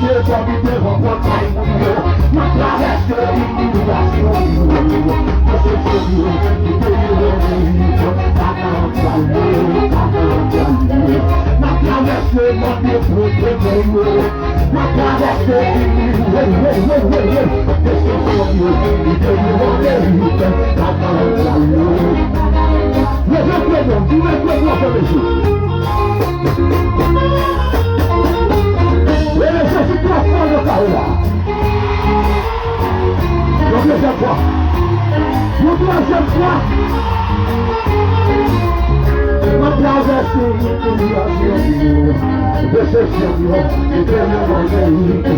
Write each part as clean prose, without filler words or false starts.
c'est toi qui te rencontres mon Dieu. Ma traverse l'innovation. C'est Dieu qui te délivre. Ma traverse mon Dieu pour te délivrer. Ma traverse l'innovation. C'est Dieu qui te délivre. Mais je présente, tu veux que je fasse les choses. Et les gens, c'est toi qui font le carreau là. Donc, deuxième fois. Pour troisième fois. Ma traversée l'innovation. De ce Seigneur, qui te délivre.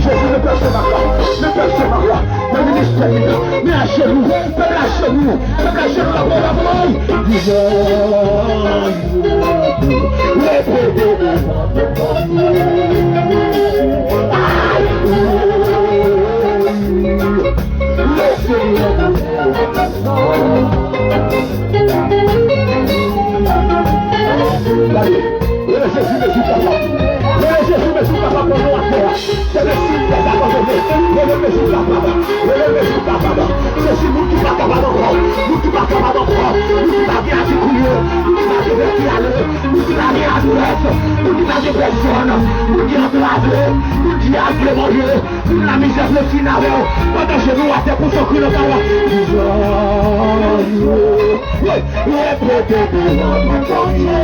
Jésus ne perce ma gloire, ne perce ma gloire. Le ministère, mais à genoux, mais à genoux, mais à genoux, la gloire. Les pédés de le Seigneur Jésus me joue papa. Jésus me joue papa pour nous à terre. C'est le signe des abandonnés. Le me joue papa. Le me joue papa. C'est si nous qui pas capable encore. Nous qui pas capable encore. Nous qui pas bien articulé. Nous qui pas bien vertical. Nous qui pas bien adresse. Nous qui pas bien personne. Nous qui enclavé. Nous qui appelé mon Dieu. Nous la misère le final. Pendant que nous à terre pour s'en crier dans la les prêtés de notre premier.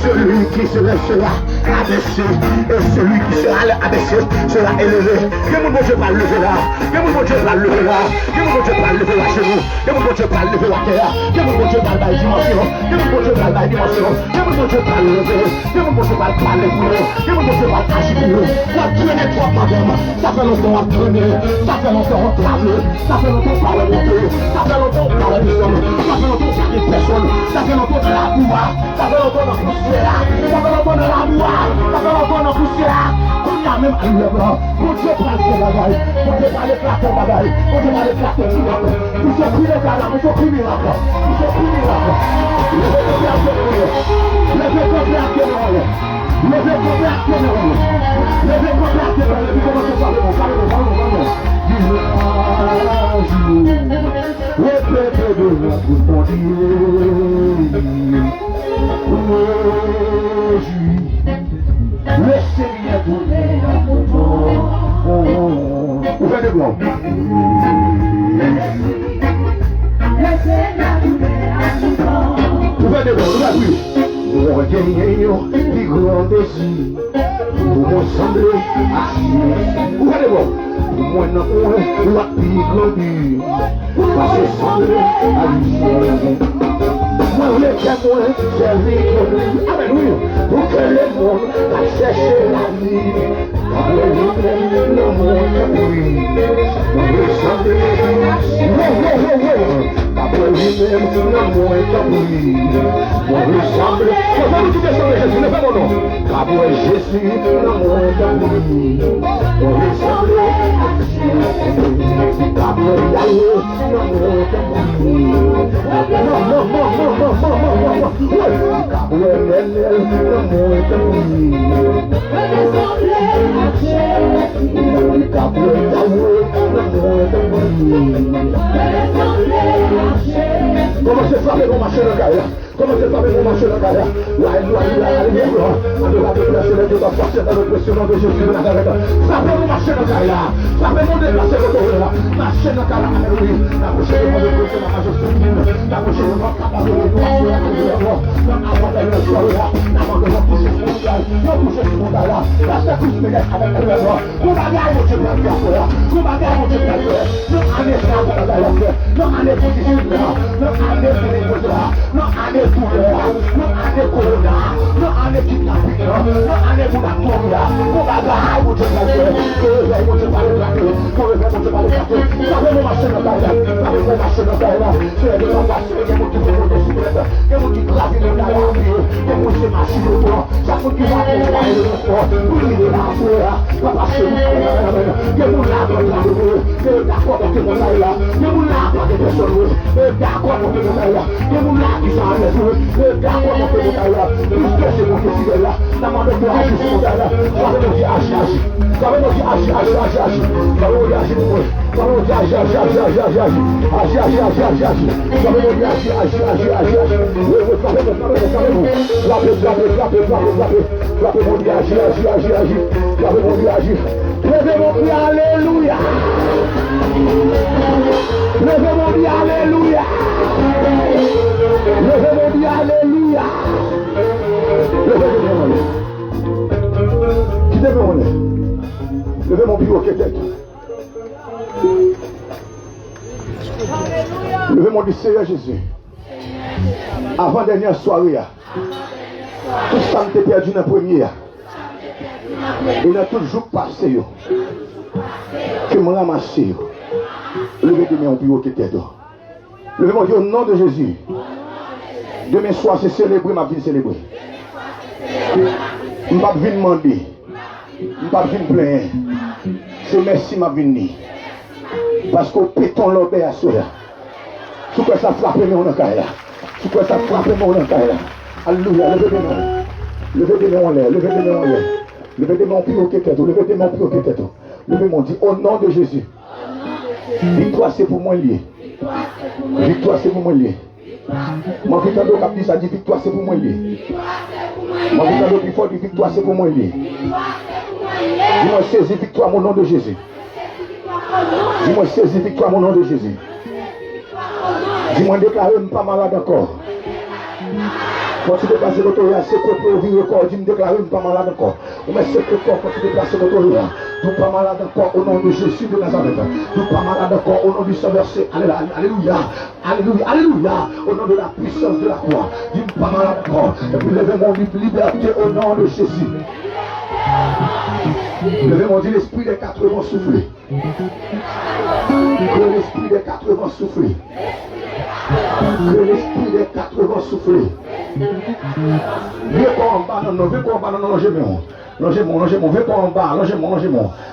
Celui qui se lèvera abaissé et celui qui sera abaissé sera élevé. Que mon Dieu va lever là, que mon Dieu va lever là, que mon Dieu va lever là chez nous, que mon Dieu va lever la terre, que mon Dieu va la dimension, que mon Dieu va la dimension, que mon Dieu va lever, que mon Dieu va parler pour nous, que mon Dieu va agir pour nous. On traîner toi madame, ça fait longtemps on traîner, ça fait longtemps on travaille, ça fait longtemps on parle monter, ça fait longtemps on parle du sol, ça fait longtemps on parle de personne, ça fait longtemps on la boua, ça fait longtemps on poussière, ça fait longtemps on la boua, ça fait longtemps on poussière, on y a même un lèvre, on Dieu prend ce bagaille, on Dieu va l'éclater bagaille, on Dieu va l'éclater miracle, nous sommes pris les gars, nous sommes pris miracle, nous sommes pris miracle, levez combien à Kénéol, levez combien à Kénéol, levez combien à Kénéol, levez combien à Kénéol, et puis commencez à parler, parlez. Le peuple de notre bon Dieu, le Seigneur tournait à mon temps. Ouvrez les blancs. Le Seigneur tournait à mon temps. Ouvrez les blancs, ouvrez. Mon Dieu, du grand désir, pour me sembler assis. Ouvrez les blancs. Moi non, la plus grande, parce que sembler à lui. Moi, les témoins, c'est lui. Alléluia. Pour que le monde a cherché la vie. Alléluia. Le monde, oui. Pour le sembler assis. Après lui-même, le monde est oui. Pour le sembler. Comment vous dites ça, Jésus? Ne fais mon nom. Après Jésus, le monde est oui. Pour le sembler assis. Après Yahweh, le monde est oui. Non. Comment c'est ça qu'on marche le gars là? Comment c'est ça qu'on marche le gars là? Frappez-nous marcher le gars là. Frappez-nous déplacer le dos là. Marcher le gars là. La prochaine fois de côté la majesté divine. La prochaine fois capable de marcher la lumière. Avant de le soir là. Avant de le toucher ce mondial. Non toucher ce mondial là. La secoue se met avec le rêve. Qu'on va gagner mon Dieu pour le faire. Qu'on va gagner mon Dieu pour le faire. Non année ça pour la faire. Non année pour discuter là. Non année pour les choses là. Non année pour là. Non année corona. Non année kidnapping là. Non année pour la tombe là. Qu'on va gagner mon Dieu pour le faire. Que le mon Dieu va le faire. Que le mon Dieu va le faire. Ça fait mon marché dans la là. Ça fait mon marché dans la là. C'est le temps passé. Que mon Dieu va le faire. Que mon Dieu va le faire. que mon Dieu machine au bois, chaque monde qui va accompagner le sport, pour lui de la foi, papa chez nous, que mon lave de la rue, que d'accord avec mon là, que mon lave de personne, que d'accord avec mon là, que mon lave qui s'en allait, que d'accord avec mon là, que c'est mon décidé là, la main de toi agir sur mon là, ça veut dire agir, ça veut dire agir, ça veut dire agir, ça veut dire agir, ça veut dire agir, ça veut dire levez mon Dieu, alléluia. Levez mon Dieu, alléluia. Levez mon Dieu, alléluia. Qui devait on est? Levez mon bureau qui était. Levez mon Dieu, Seigneur Jésus. Avant dernière soirée, tout ça m'était perdu dans la première. Il a toujours passé. Que me ramasser. Levez demain mon bureau qui était. Levez mon Dieu au nom de Jésus. Demain soir, c'est célébrer, ma vie célébrer. Je ne vais pas venir demander. Je ne vais pas venir plaindre. C'est merci ma vie. Parce qu'on péton l'obé à cela. Tout quoi ça frappe mon encaille. Tout quoi ça frappe mon encaille. Alléluia, levez des mains. Levez des mains en l'air, levez des mains en l'air. Levez des mains en plus au tête, levez des mains en plus au tête. Levez mon dit au nom de Jésus. Victoire c'est pour moi lié. Victoire c'est pour moi lié. Mon victoire de dit ça dit victoire c'est pour moi lié. Mon victoire de plus fort dit victoire c'est pour moi lié. Dis-moi saisis victoire mon nom de Jésus. Dis-moi saisis victoire mon nom de Jésus. Dis-moi déclarer pas malade encore. Quand tu déplaces le tour, c'est quoi pour vivre encore? Dis-moi déclarer pas malade encore. On met ce corps quand tu déplaces le tour. Nous pas malade encore au nom de Jésus de Nazareth. Nous pas malade encore au nom du Saint versé. Alléluia. Alléluia. Alléluia. Au nom de la puissance de la croix. Dis-moi pas malade encore. Et puis levez mon liberté au nom de Jésus. Levez mon Dieu, l'esprit des 4 vents souffler. Que l'esprit des 4 vents souffler. Que l'esprit des 4 vents souffler. Viens pas en bas, non, viens pas en bas, non, logez-moi. Logez-moi, viens pas en bas, logez-moi.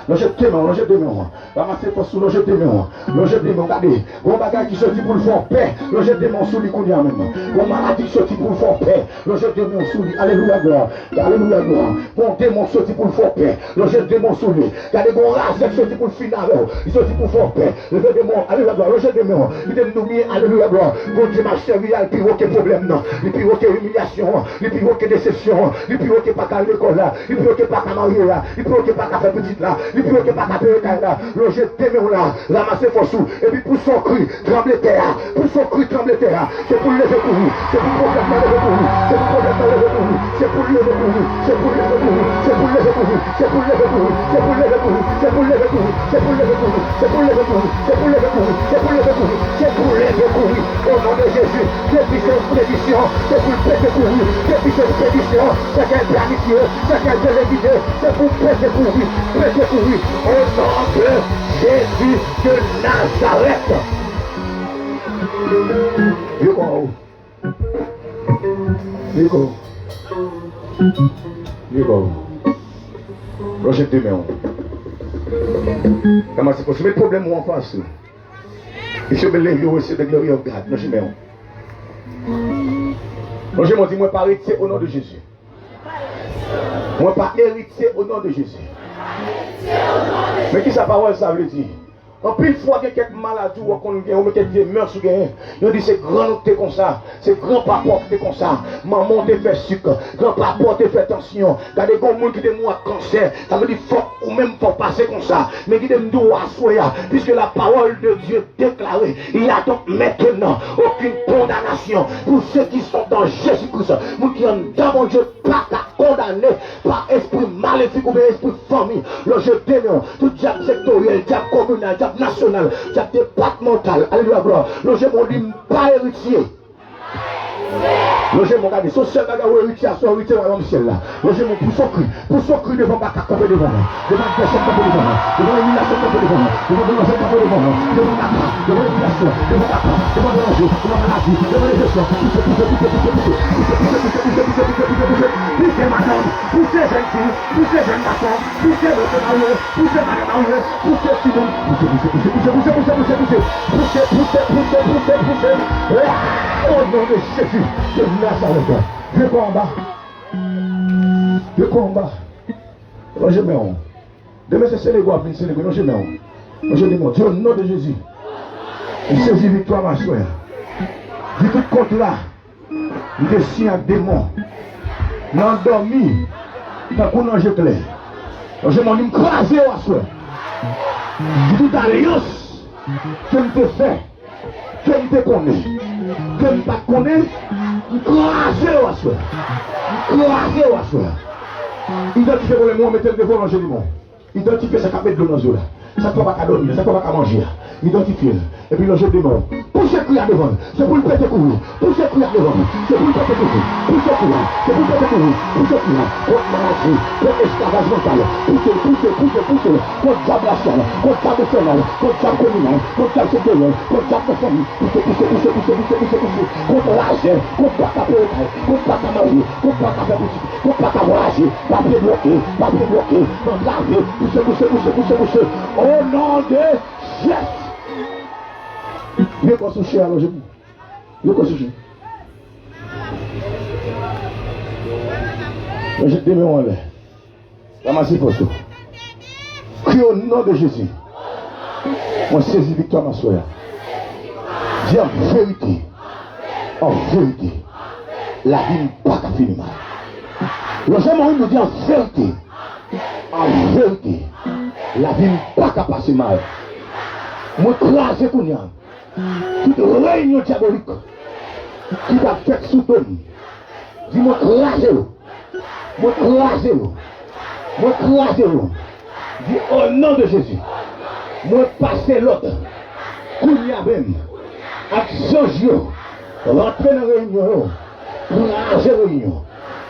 Logez tes mains. Ramassez pas sous, logez tes mains. Regardez. Bon bagage qui sortit pour le faire paix. Logez tes mains sous lui qu'on y a même. Bon maladie qui sortit pour le faire paix. Logez tes mains sous lui. Alléluia, gloire. Alléluia, gloire. Bon démon sorti pour le faire paix. Logez tes mains sous lui. Regardez, bon race qui sortit pour le final. Il sortit pour le faire paix. Levez des mains. Alléluia, gloire. Logez tes mains. Il est nommé. Alléluia, gloire. Bon Dieu m'a servi à le plus aucun problème. Le plus aucun humiliation. Le plus aucun déception. Le plus aucun pas qu'à l'école là. Le plus aucun pas qu'à marier là. Le plus aucun pas qu'à faire petite là. Le plus aucun pas qu'à faire là. Logez tes mains là. Ramassez vos sous. Et puis pour son cri, tremblez terre. Pour son cri, tremblez terre. C'est pour lever pour vous. C'est pour problème lever pour vous. C'est pour problème lever pour vous. C'est pour lever pour vous. C'est pour lever pour vous. C'est pour lever pour vous. C'est pour lever pour vous. C'est pour lever pour vous. C'est pour lever pour vous. C'est pour lever pour vous. C'est pour lever pour vous. C'est pour lever pour vous. C'est pour lever pour vous. C'est pour lever pour vous. Au nom de Jésus. Depuis cette prédiction. C'est pour péter pour vous. Depuis cette prédiction. C'est qu'elle planifie. C'est qu'elle télévisée. C'est pour péter pour vous. Péter pour vous. Au nom de Jésus de Nazareth. Vigo. Projet de main. Comment c'est possible? Le problème en face. Il se met les c'est de glory of God. Non, je mets. Non, je m'en dis, moi, pas héritier au nom de Jésus. Moi, pas héritier au nom de Jésus. Mais qui sa parole, ça veut dire? En pile fois que quelques maladies ou quelques meurtres sur gain, ils disent c'est grand t'es comme ça, c'est grand papa t'es comme ça, maman t'es fait sucre, grand papa t'es fait tension, t'as des gros monde qui te mouent à cancer, ça veut dire faut ou même faut passer comme ça, mais qui te doit soyer, puisque la parole de Dieu déclarée, il y a donc maintenant aucune condamnation pour ceux qui sont dans Jésus-Christ, nous qui sont dans mon Dieu, pas qu'à condamner par esprit maléfique ou bien esprit famille, le jeu démon, tout diable sectoriel, diable communal, national, diable départemental, alléluia, gloire. Le jeu mon dit pas héritier. Logez mon gars, son seul bagage où héritier, son héritier royaume ciel là. Logez mon pour son cru devant ma caca devant moi, devant personne devant moi, devant l'illumination devant moi, devant l'illumination devant moi, devant ma caca, devant l'illumination, devant ma caca, devant le danger, devant la maladie, devant les gestions, poussez madame, poussez jeune fille, poussez jeune garçon, poussez votre marié, poussez madame mariée, poussez Simon, poussez. Au nom de Jésus, je vous laisse avec toi. Je combat. Je combat. Non, je mets on. Demain, c'est Sénégal, puis Sénégal. Non, je mets on. Non, je dis, mon Dieu, au nom de Jésus. Il saisit victoire, ma soeur. Dis tout contre là. Il est si un démon. L'endormi. Tant qu'on a jeté. Non, je m'en dis, m'craser, ma soeur. Dis tout alliance. Que me te fait. Que me te connaît. Que me pas connaît. M'craser, ma soeur. M'craser, ma soeur. Identifiez pour les mots, mettez le devant dans le génie. Identifiez ça qui met de l'eau dans l'eau là. Ça ne va pas dormir, ça ne va pas manger. Identifiez. Et puis le jeu de mort. Poussez le cul à devant. C'est pour le péter courir. Poussez le cul à devant. C'est pour le péter courir. Poussez le cul là. C'est pour le péter courir. Poussez le cul là. Contre maladie. Contre esclavage mental. Poussez. Contre diable racial. Contre diable national. Contre diable communal. Contre diable sectoriel. Contre diable de famille. Poussez. Contre l'argent. Contre pas ta pétaille. Contre pas ta marie. Contre pas ta faire boutique. Contre pas ta voyager. Papier bloqué. Dans laver. Poussez. Au nom de Jésus. Viens qu'on se cherche alors je vous. Viens qu'on se cherche. Je te mets en l'air. La masse pour tout. Crie au nom de Jésus. On saisit victoire ma soeur. Dis en vérité. La vie n'est pas qu'à finir mal. Le jeune homme nous dit en vérité. La vie n'est pas qu'à passer mal. Moi, crasé qu'on y a. Toute réunion diabolique qui va faire sous toi. Dis-moi, crasez-le. Dis au nom de Jésus. Moi, passer l'autre. Qu'on y a même. Action, rentrer dans la réunion. Crasez la réunion.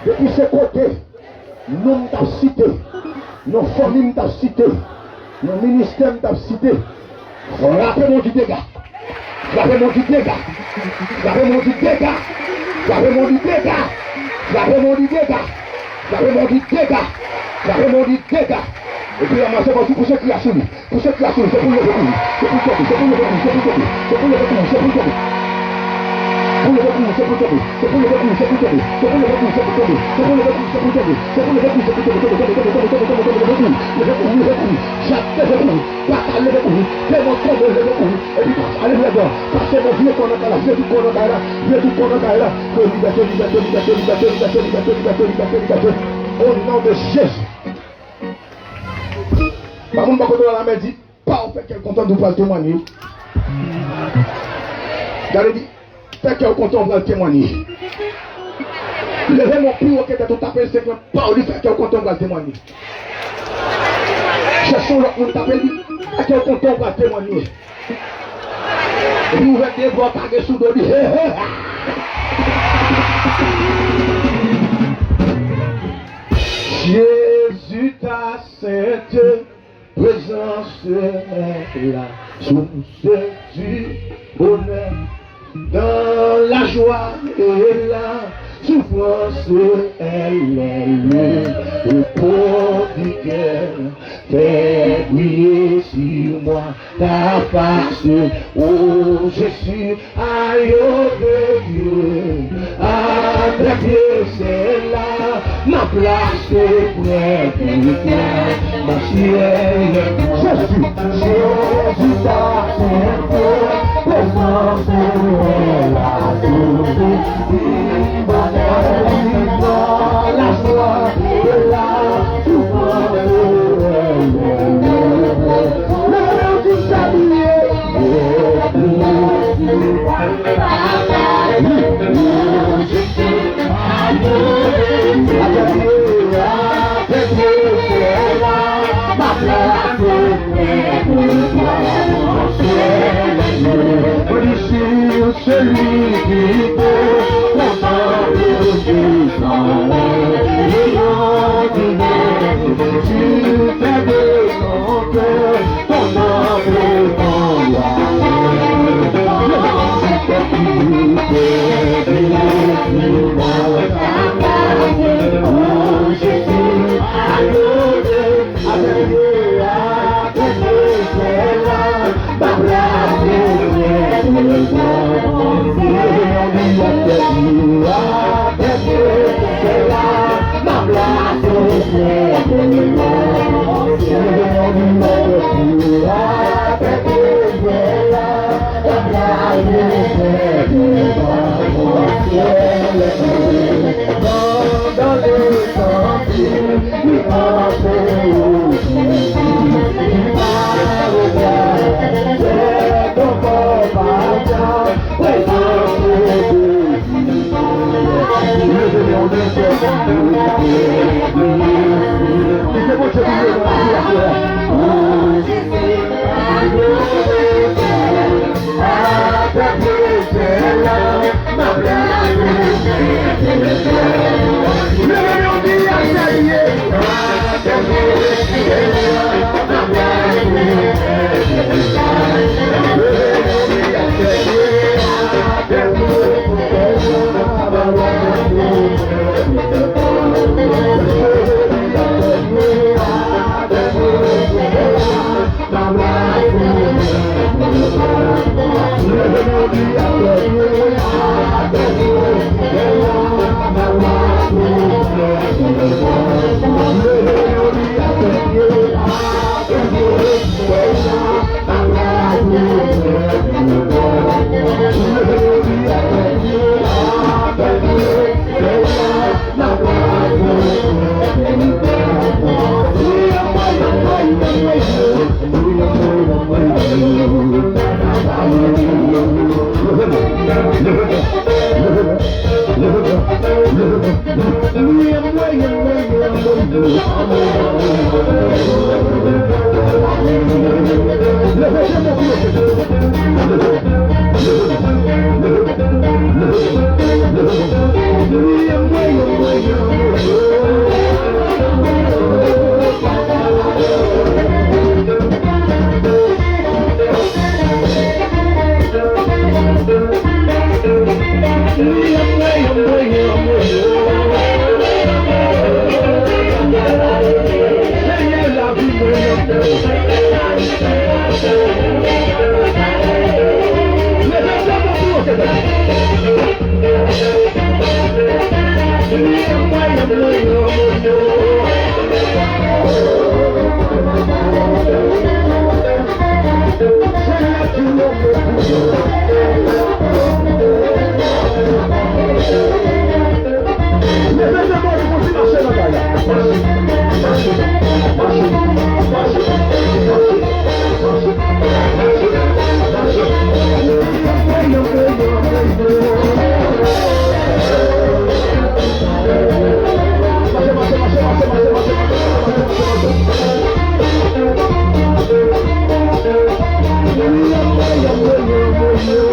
Depuis ce côté, nous t'avons cité. Nos familles t'ont cité, nos ministères t'ont cité. Frappez-moi du dégât. Et puis la masse va tout pousser qui a soumis. C'est pour le recours. Au nom de Jésus. Par contre, dans la main dit, pas au fait qu'elle est contente de vous témoigner. Regardez, dit, fait qu'elle est contente de vous témoigner. Levez mon plus haut que tu t'appelles, c'est que pas au fait qu'elle est contente de vous témoigner. Cherchons l'autre monde t'appelle, dit, fait qu'elle est contente de vous témoigner. Et puis, vous faites des voix par dessous de lui. Jésus, ta sainte présence est là, source du bonheur, dans la joie et la souffrance, elle est le repos du cœur. Fais briller sur moi ta face, oh Jésus, agneau de Dieu, avec Dieu c'est là, ma place est près de toi, mon ciel est Jésus, ta sainte présence est là, source du bonheur, dans la joie et la souffrance. Celui qui peut Thank you.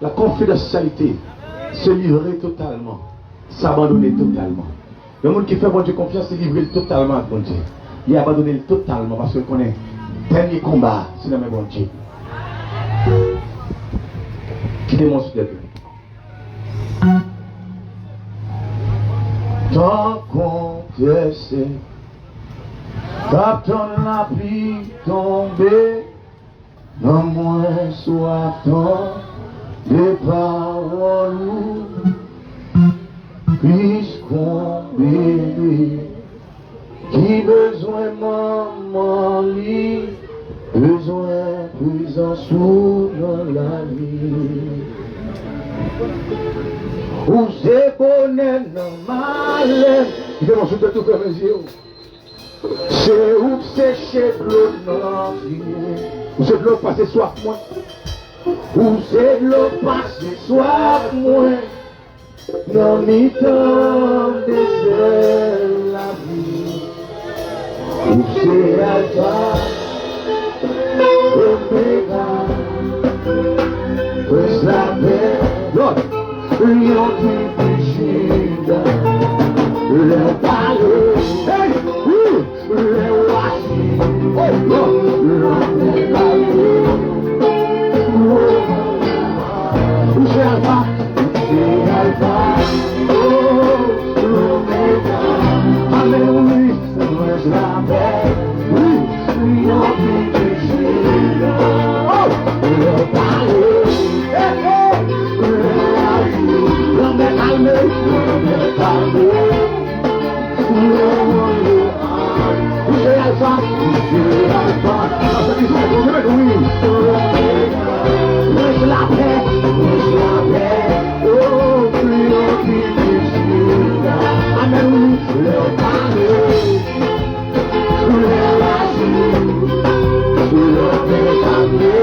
La confidentialité, se livrer totalement, s'abandonner totalement. Le monde qui fait bon Dieu confiance, c'est livrer totalement à bon Dieu. Il a abandonné totalement parce qu'il connaît dernier combat, c'est le même bon Dieu. Qui démontre de tant qu'on pressait, quand la pluie tombée, non moins soit-on des paroles, puisqu'on bénit, qui besoin maman lit, besoin puissant sous la vie. Où c'est bonheur non mal, il est mon tout comme mes yeux. C'est où c'est chez l'eau non où c'est de l'eau passer soif moins. Où c'est de l'eau passer soif moins. Non ni temps désert la vie. Où c'est Alpha, Omega, que la paix, l'autre, lion du Juda, le palais, hey, oui, le voici, oh non, le palais, où c'est Alpha, oh, l'Omega, alléluia, que la paix, oui, lion du Juda, oh, le palais, hey, hey, l'homme est calmé, l'homme est calmé. Où c'est Alpha? C'est Alpha. Laisse la paix, laisse la paix. Oh, prions qui décide. Amen, le palais, le racine, l'homme est calmé.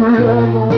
Le monde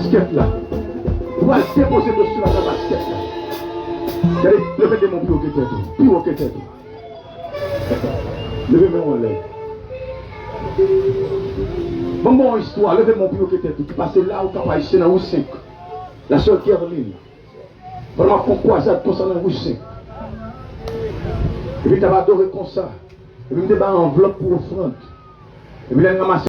basket là. Vous allez déposer dessus dans la basket là. Levez mon pied au quai tout. Pied au quai tout. Levez mon lèvre. Bon histoire, levez mon pied au quai tout. Qui passe là au cap haïtien dans Rouge 5. La seule Caroline. Vraiment qu'on croisade comme ça dans Rouge 5. Et puis tu vas adorer comme ça. Et puis tu vas enveloppe pour offrande. Et puis tu vas ramasser.